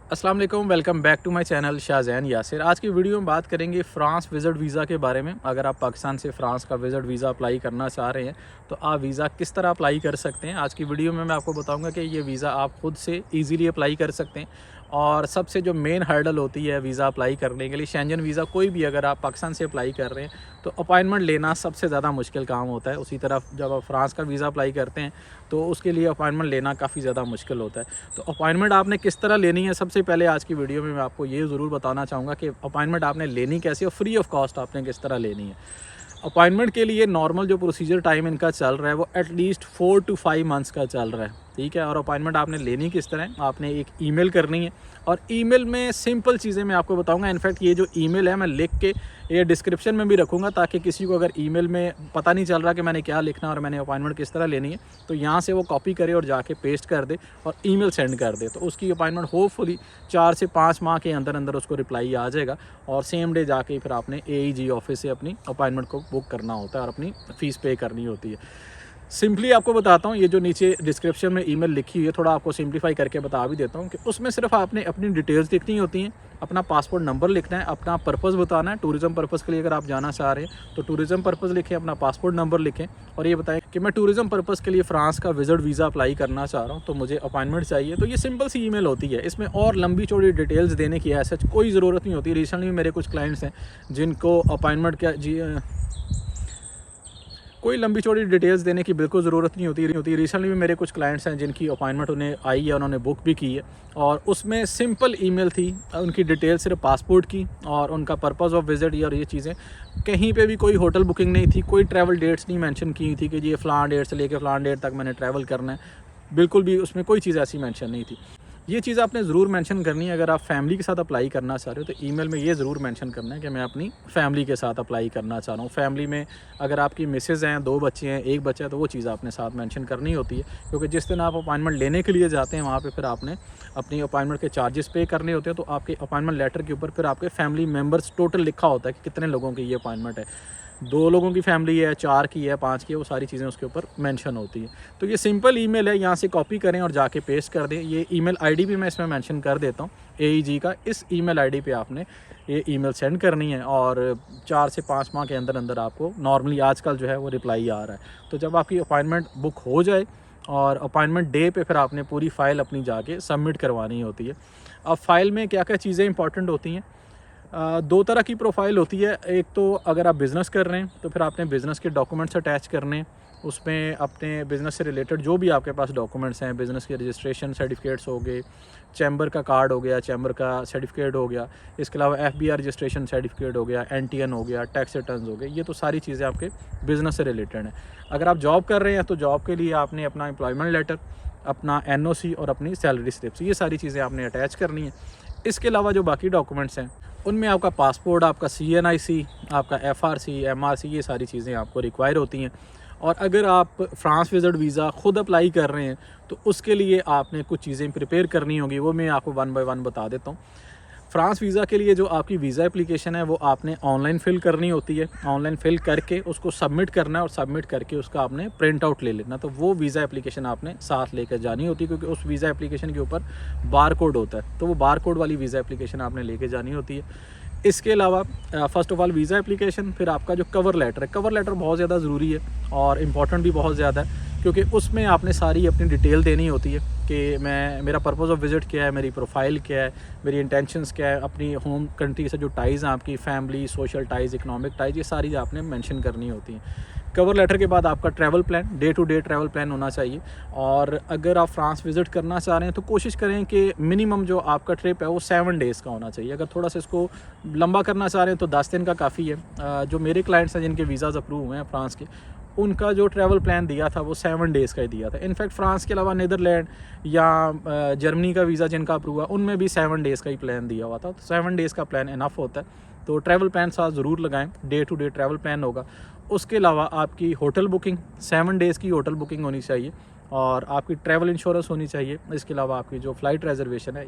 अस्सलाम वालेकुम, welcome back to my channel Shahzain Yasir. आज की वीडियो में बात करेंगे फ़्रांस विज़िट वीज़ा के बारे में। अगर आप पाकिस्तान से फ़्रांस का विज़िट वीज़ा अप्लाई करना चाह रहे हैं तो आप वीज़ा किस तरह अप्लाई कर सकते हैं। आज की वीडियो में मैं आपको बताऊंगा कि ये वीज़ा आप खुद से ईज़िली अप्लाई कर सकते हैं। और सबसे जो मेन हर्डल होती है वीज़ा अप्लाई करने के लिए, शेंजन वीज़ा कोई भी अगर आप पाकिस्तान से अप्लाई कर रहे हैं तो अपॉइंटमेंट लेना सबसे ज़्यादा मुश्किल काम होता है। उसी तरह जब आप फ़्रांस का वीज़ा अप्लाई करते हैं तो उसके लिए अपॉइंटमेंट लेना काफ़ी ज़्यादा मुश्किल होता है। तो अपॉइंटमेंट आपने किस तरह लेनी है, सबसे पहले आज की वीडियो में मैं आपको ये ज़रूर बताना चाहूँगा कि अपॉइंटमेंट आपने लेनी कैसे और फ्री ऑफ कॉस्ट आपने किस तरह लेनी है। अपॉइंटमेंट के लिए नॉर्मल जो प्रोसीजर टाइम इनका चल रहा है वो एटलीस्ट 4 to 5 मंथ्स का चल रहा है, ठीक है। और अपॉइंटमेंट आपने लेनी किस तरह है, आपने एक ईमेल करनी है और ईमेल में सिंपल चीज़ें मैं आपको बताऊंगा। इनफैक्ट ये जो ईमेल है मैं लिख के ये डिस्क्रिप्शन में भी रखूँगा ताकि किसी को अगर ईमेल में पता नहीं चल रहा कि मैंने क्या लिखना और मैंने अपॉइंटमेंट किस तरह लेनी है तो यहाँ से वो कॉपी करे और जाके पेस्ट कर दे और ईमेल सेंड कर दे, तो उसकी अपॉइंटमेंट होपफुली 4 से 5 माह के अंदर अंदर उसको रिप्लाई आ जाएगा और सेम डे जाके फिर आपने AEG ऑफिस से अपनी अपॉइंटमेंट को बुक करना होता है और अपनी फ़ीस पे करनी होती है। सिंपली आपको बताता हूँ, ये जो नीचे डिस्क्रिप्शन में ईमेल लिखी हुई है थोड़ा आपको सिंपलीफाई करके बता भी देता हूँ कि उसमें सिर्फ आपने अपनी डिटेल्स लिखनी होती हैं, अपना पासपोर्ट नंबर लिखना है, अपना पर्पज़ बताना है। टूरिज़म पर्पज़ के लिए अगर आप जाना चाह रहे हैं तो टूरिज़म पर्पज़ लिखें, अपना पासपोर्ट नंबर लिखें और ये बताएं कि मैं टूरिज़म पर्पज़ के लिए फ़्रांस का विज़िट वीज़ा अप्लाई करना चाह रहा हूँ तो मुझे अपॉइंटमेंट चाहिए। तो ये सिंपल सी ईमेल होती है, इसमें और लंबी चौड़ी डिटेल्स देने की ऐसा कोई ज़रूरत नहीं होती। रिसेंटली मेरे कुछ क्लाइंट्स हैं जिनको अपॉइंटमेंट का कोई लंबी चौड़ी डिटेल्स देने की बिल्कुल ज़रूरत नहीं होती। रिसेंटली भी मेरे कुछ क्लाइंट्स हैं जिनकी अपॉइंटमेंट उन्हें आई है, उन्होंने बुक भी की है और उसमें सिंपल ईमेल थी, उनकी डिटेल सिर्फ पासपोर्ट की और उनका पर्पज़ ऑफ विज़िट और ये चीज़ें। कहीं पे भी कोई होटल बुकिंग नहीं थी, कोई ट्रैवल डेट्स नहीं मेंशन की थी कि ये फ़लाँ डेट से लेकर फ़लाँ डेट तक मैंने ट्रैवल करना है, बिल्कुल भी उसमें कोई चीज़ ऐसी मेंशन नहीं थी। ये चीज़ आपने ज़रूर मेंशन करनी है अगर आप फैमिली के साथ अप्लाई करना चाह रहे हो तो ईमेल में ये ज़रूर मेंशन करना है कि मैं अपनी फैमिली के साथ अप्लाई करना चाह रहा हूँ। फैमिली में अगर आपकी मिसेज़ हैं, 2 बच्चे हैं, 1 बच्चा है तो वो चीज़ आपने साथ मेंशन करनी होती है, क्योंकि जिस दिन आप अपॉइंटमेंट लेने के लिए जाते हैं वहाँ पे फिर आपने अपनी अपॉइंटमेंट के चार्जेस पे करने होते हैं। तो आपके अपॉइंटमेंट लेटर के ऊपर फिर आपके फैमिली मेम्बर्स टोटल लिखा होता है कि कितने लोगों की ये अपॉइंटमेंट है, 2 लोगों की फैमिली है, 4 की है, 5 की है, वो सारी चीज़ें उसके ऊपर मेंशन होती हैं। तो ये सिंपल ईमेल है, यहाँ से कॉपी करें और जाके पेस्ट कर दें। ये ईमेल आईडी भी मैं इसमें मेंशन कर देता हूँ, AEG का। इस ईमेल आईडी पे आपने ये ईमेल सेंड करनी है और 4 से 5 माह के अंदर अंदर आपको नॉर्मली आजकल जो है वो रिप्लाई आ रहा है। तो जब आपकी अपॉइंटमेंट बुक हो जाए और अपॉइंटमेंट डे पे फिर आपने पूरी फ़ाइल अपनी जाके सबमिट करवानी होती है। अब फ़ाइल में क्या क्या चीज़ें इंपॉर्टेंट होती हैं, 2 तरह की प्रोफाइल होती है। एक तो अगर आप बिज़नेस कर रहे हैं तो फिर आपने बिज़नेस के डॉक्यूमेंट्स अटैच करने हैं, उसमें अपने बिज़नेस से रिलेटेड जो भी आपके पास डॉक्यूमेंट्स हैं, बिज़नेस के रजिस्ट्रेशन सर्टिफिकेट्स हो गए, चैम्बर का कार्ड हो गया, चैम्बर का सर्टिफिकेट हो गया, इसके अलावा FBI रजिस्ट्रेशन सर्टिफिकेट हो गया, NTN हो गया, टैक्स रिटर्न्स हो गए, ये तो सारी चीज़ें आपके बिज़नेस से रिलेटेड हैं। अगर आप जॉब कर रहे हैं तो जॉब के लिए आपने अपना एम्प्लॉयमेंट लेटर, अपना NOC और अपनी सैलरी स्लिप्स, ये सारी चीज़ें आपने अटैच करनी है। इसके अलावा जो बाकी डॉक्यूमेंट्स हैं उनमें आपका पासपोर्ट, आपका CNIC, आपका FRC, MRC, ये सारी चीज़ें आपको रिक्वायर होती हैं। और अगर आप फ़्रांस विज़िट वीज़ा ख़ुद अप्लाई कर रहे हैं तो उसके लिए आपने कुछ चीज़ें प्रिपेयर करनी होगी, वो मैं आपको 1 बाय 1 बता देता हूँ। फ़्रांस वीज़ा के लिए जो आपकी वीज़ा एप्लीकेशन है वो आपने ऑनलाइन फ़िल करनी होती है। ऑनलाइन फ़िल करके उसको सबमिट करना है और सबमिट करके उसका आपने प्रिंट आउट ले लेना। तो वो वीज़ा एप्लीकेशन आपने साथ लेकर जानी होती है, क्योंकि उस वीज़ा एप्लीकेशन के ऊपर बार कोड होता है, तो वो बार कोड वाली वीज़ा एप्लीकेशन आपने लेके जानी होती है। इसके अलावा first of all visa application, फिर आपका जो कवर लेटर है, कवर लेटर बहुत ज़्यादा ज़रूरी है और इम्पॉर्टेंट भी बहुत ज़्यादा है, क्योंकि उसमें आपने सारी अपनी डिटेल देनी होती है कि मेरा पर्पज़ ऑफ विज़िट क्या है, मेरी प्रोफाइल क्या है, मेरी इंटेंशंस क्या है, अपनी होम कंट्री से जो टाइज़ हैं आपकी, family, social ties, economic ties, ये सारी आपने मेंशन करनी होती हैं। कवर लेटर के बाद आपका travel plan, day to day travel plan होना चाहिए। और अगर आप फ्रांस विज़िट करना चाह रहे हैं तो कोशिश करें कि मिनिमम जो आपका ट्रिप है वो 7 डेज़ का होना चाहिए। अगर थोड़ा सा इसको लंबा करना चाह रहे हैं तो 10 दिन का काफ़ी है। जो मेरे क्लाइंट्स हैं जिनके वीज़ाज़ अप्रूव हुए हैं फ्रांस के, उनका जो ट्रैवल प्लान दिया था वो 7 डेज़ का ही दिया था। इनफैक्ट फ्रांस के अलावा नीदरलैंड या जर्मनी का वीज़ा जिनका अप्रूव हुआ उनमें भी 7 डेज़ का ही प्लान दिया हुआ था। तो 7 डेज़ का प्लान इनफ होता है, तो ट्रैवल प्लान साथ ज़रूर लगाएं, day to day travel plan होगा। उसके अलावा आपकी होटल बुकिंग, 7 डेज़ की होटल बुकिंग होनी चाहिए और आपकी ट्रैवल इंश्योरेंस होनी चाहिए। इसके अलावा आपकी जो फ़्लाइट रिजर्वेशन है,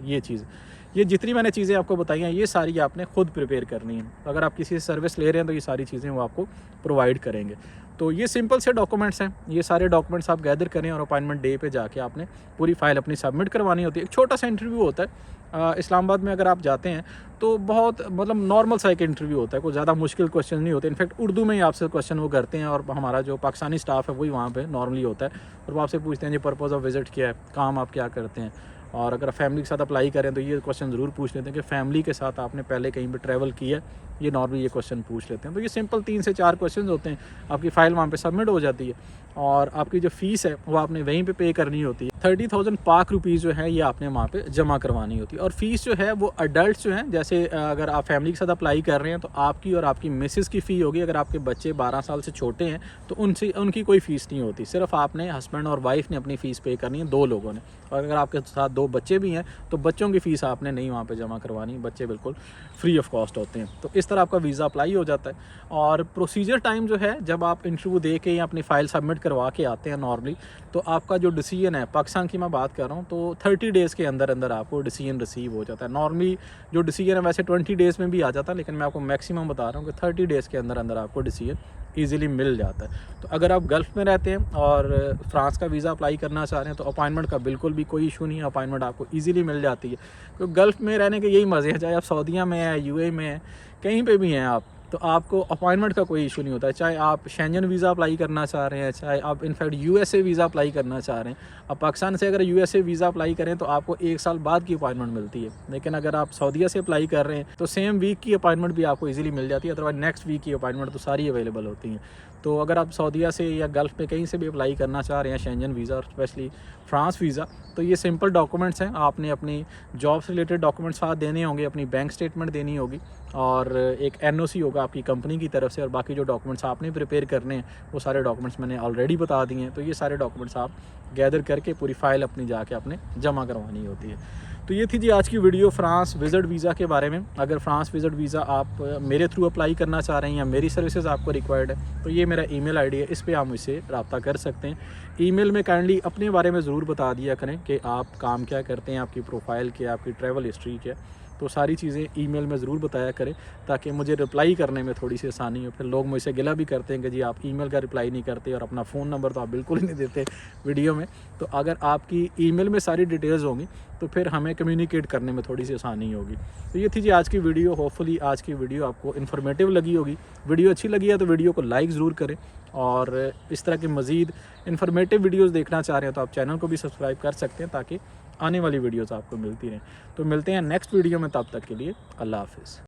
ये जितनी मैंने चीज़ें आपको बताई हैं ये सारी आपने खुद प्रिपेयर करनी है। तो अगर आप किसी से सर्विस ले रहे हैं तो ये सारी चीज़ें वो आपको प्रोवाइड करेंगे। तो ये सिंपल से डॉक्यूमेंट्स हैं, ये सारे डॉक्यूमेंट्स आप गैदर करें और अपॉइंटमेंट डे पे जाके आपने पूरी फ़ाइल अपनी सबमिट करवानी होती है। एक छोटा सा इंटरव्यू होता है इस्लामाबाद में अगर आप जाते हैं तो बहुत मतलब नॉर्मल सा एक इंटरव्यू होता है, कोई ज़्यादा मुश्किल क्वेश्चन नहीं होते। इनफैक्ट उर्दू में ही आपसे क्वेश्चन वो करते हैं, और हमारा जो पाकिस्तानी स्टाफ है वही वहाँ पे नॉर्मली होता है, और वो आपसे पूछते हैं जी पर्पज़ ऑफ विज़िट क्या है, काम आप क्या करते हैं, और अगर फैमिली के साथ अप्लाई करें तो ये क्वेश्चन ज़रूर पूछ लेते हैं कि फैमिली के साथ आपने पहले कहीं पर ट्रैवल किया है, ये नॉर्मली ये क्वेश्चन पूछ लेते हैं। तो ये सिंपल 3 से 4 क्वेश्चन होते हैं, आपकी फ़ाइल वहाँ पे सबमिट हो जाती है, और आपकी जो फ़ीस है वो आपने वहीं पे करनी होती है। 30,000 पाक रुपीज़ जो है ये आपने वहाँ पे जमा करवानी होती है। और फ़ीस जो है वो अडल्ट जो हैं, जैसे अगर आप फैमिली के साथ अप्लाई कर रहे हैं तो आपकी और आपकी मिसेस की फ़ी होगी। अगर आपके बच्चे 12 साल से छोटे हैं तो उनकी कोई फ़ीस नहीं होती, सिर्फ आपने हस्बैंड और वाइफ ने अपनी फ़ीस पे करनी है, 2 लोगों ने। और अगर आपके साथ 2 बच्चे भी हैं तो बच्चों की फ़ीस आपने नहीं वहाँ पे जमा करवानी, बच्चे बिल्कुल फ्री ऑफ कॉस्ट होते हैं। तो इस तरह आपका वीज़ा अप्लाई हो जाता है। और प्रोसीजर टाइम जो है, जब आप इंटरव्यू दे के या अपनी फ़ाइल सबमिट करवा के आते हैं नॉर्मली, तो आपका जो डिसीजन है, पाकिस्तान की मैं बात कर रहा हूँ, तो 30 डेज़ के अंदर अंदर आपको डिसीजन रिसीव हो जाता है। नॉर्मली जो डिसीजन है वैसे 20 डेज़ में भी आ जाता है, लेकिन मैं आपको मैक्सिमम बता रहा हूँ कि 30 डेज़ के अंदर अंदर आपको डिसीजन ईज़िली मिल जाता है। तो अगर आप गल्फ़ में रहते हैं और फ्रांस का वीज़ा अप्लाई करना चाह रहे हैं तो अपॉइंटमेंट का बिल्कुल भी कोई इशू नहीं है, अपॉइंटमेंट आपको ईज़िली मिल जाती है। क्योंकि गल्फ़ में रहने के यही मज़े हैं, चाहे आप सऊदीया में हैं, यूएई में हैं, कहीं पे भी हैं आप, तो आपको अपॉइंटमेंट का कोई इशू नहीं होता है। चाहे आप शेंजन वीज़ा अप्लाई करना चाह रहे हैं, चाहे आप इनफैक्ट यूएसए वीज़ा अप्लाई करना चाह रहे हैं। अब पाकिस्तान से अगर यूएसए वीज़ा अप्लाई करें तो आपको 1 साल बाद की अपॉइंटमेंट मिलती है, लेकिन अगर आप सऊदीया से अप्लाई कर रहे हैं तो सेम वीक की अपॉइंटमेंट भी आपको ईज़िली मिल जाती है। अदरवाइज़ नेक्स्ट वीक की अपॉइंटमेंट तो सारी अवेलेबल होती हैं। तो अगर आप सऊदीया से या गल्फ़ में कहीं से भी अप्लाई करना चाह रहे हैं शेंजन वीज़ा और स्पेशली फ्रांस वीज़ा, तो ये सिंपल डॉक्यूमेंट्स हैं। आपने अपनी जॉब से रिलेटेड डॉक्यूमेंट्स साथ देने होंगे, अपनी बैंक स्टेटमेंट देनी होगी, और एक एनओसी होगा आपकी कंपनी की तरफ से, और बाकी जो डॉक्यूमेंट्स आपने प्रिपेयर करने हैं वो सारे डॉक्यूमेंट्स मैंने ऑलरेडी बता दिए हैं। तो ये सारे डॉक्यूमेंट्स आप गैदर करके पूरी फ़ाइल अपनी जाके आपने जमा करवानी होती है। तो ये थी जी आज की वीडियो फ्रांस विज़िट वीज़ा के बारे में। अगर फ्रांस विज़िट वीज़ा आप मेरे थ्रू अप्लाई करना चाह रहे हैं या मेरी सर्विसेज आपको रिक्वायर्ड है तो ये मेरा ईमेल आईडी है, इस पे आप मुझसे रब्ता कर सकते हैं। ईमेल में काइंडली अपने बारे में ज़रूर बता दिया करें कि आप काम क्या करते हैं, आपकी प्रोफाइल क्या, आपकी ट्रैवल हिस्ट्री क्या, तो सारी चीज़ें ईमेल में ज़रूर बताया करें ताकि मुझे रिप्लाई करने में थोड़ी सी आसानी हो। फिर लोग मुझसे गिला भी करते हैं कि जी आप ईमेल का रिप्लाई नहीं करते और अपना फ़ोन नंबर तो आप बिल्कुल ही नहीं देते वीडियो में। तो अगर आपकी ईमेल में सारी डिटेल्स होंगी तो फिर हमें कम्युनिकेट करने में थोड़ी सी आसानी होगी। तो ये थी जी आज की वीडियो। होपफुली आज की वीडियो आपको इन्फॉर्मेटिव लगी होगी। वीडियो अच्छी लगी है तो वीडियो को लाइक ज़रूर करें, और इस तरह की मज़ीद इन्फॉर्मेटिव वीडियोज़ देखना चाह रहे हैं तो आप चैनल को भी सब्सक्राइब कर सकते हैं ताकि आने वाली वीडियोज़ आपको मिलती रहें। तो मिलते हैं नेक्स्ट वीडियो में, तब तक के लिए अल्लाह हाफ़िज़।